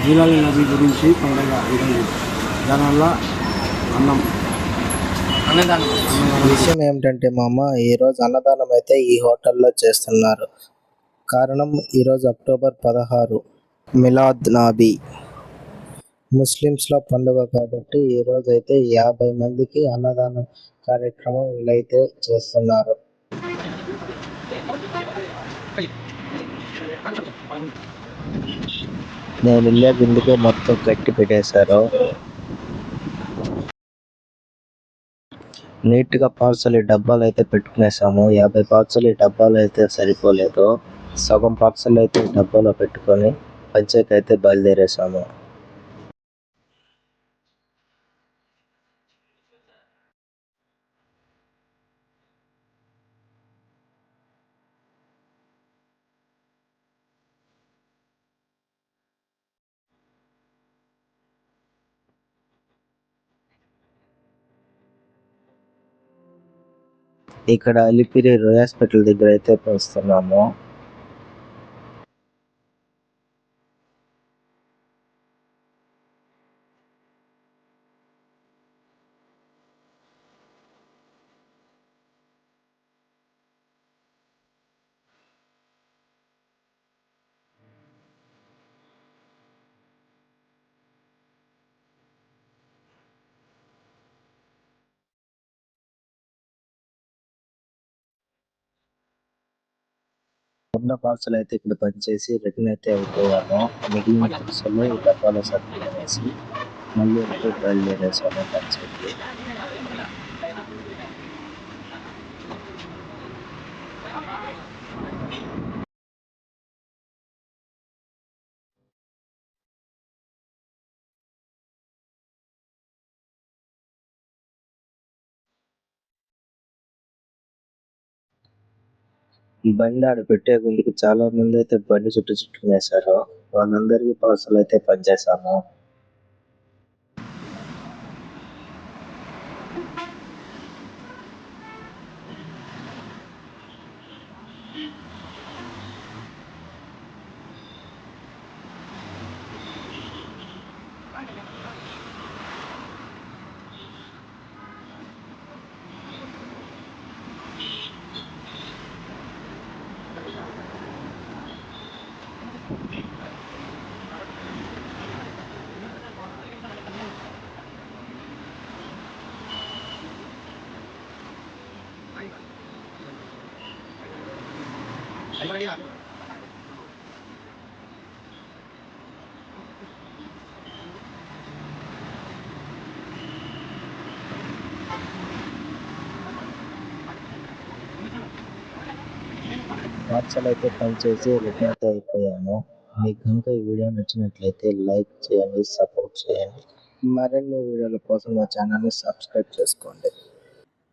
నీలాలి నది గురించి పండుగ ఈరోజు. దానివల్ల అన్నం విషయం ఏమిటంటే మామ, ఈరోజు అన్నదానం అయితే ఈ హోటల్లో చేస్తున్నారు. కారణం ఈరోజు అక్టోబర్ 16 మిలాద్ నబీ ముస్లిమ్స్లో పండుగ కాబట్టి ఈరోజు అయితే 50 మందికి అన్నదానం కార్యక్రమం వీళ్ళైతే చేస్తున్నారు. నేను వెళ్ళే బిందుకే మొత్తం కట్టి పెట్టేశారు. నీట్గా పార్సల్ డబ్బాలు అయితే పెట్టుకునేసాము. 50 పార్సల్ డబ్బాలు అయితే సరిపోలేదు. సగం పార్సల్ అయితే డబ్బాలో పెట్టుకొని పంచాయతీ అయితే బయలుదేరేసాము. ఇక్కడ అలిపిరి హాస్పిటల్ దగ్గర అయితే పోస్తున్నాము. ఉన్న పార్సల్ అయితే ఇక్కడ పనిచేసి రిటర్న్ అయితే అయిపోయాము. మిగిలిన పార్సల్ ఈ డబ్బాలో సర్దుకునేసి మళ్ళీ అయితే బయలుదేరేసాము పంచాయతీ. బండి ఆడ పెట్టే ముందుకు చాలా మంది అయితే బండి చుట్టుకునేసారు. వాళ్ళందరికీ పార్సల్ అయితే పనిచేసాము. పార్సల్ అయితే పనిచేసి రిటర్న్ అయితే అయిపోయాము. మీకు కనుక ఈ వీడియో నచ్చినట్లయితే లైక్ చేయండి, సపోర్ట్ చేయండి. మరిన్ని వీడియోల కోసం మా ఛానల్ని సబ్స్క్రైబ్ చేసుకోండి.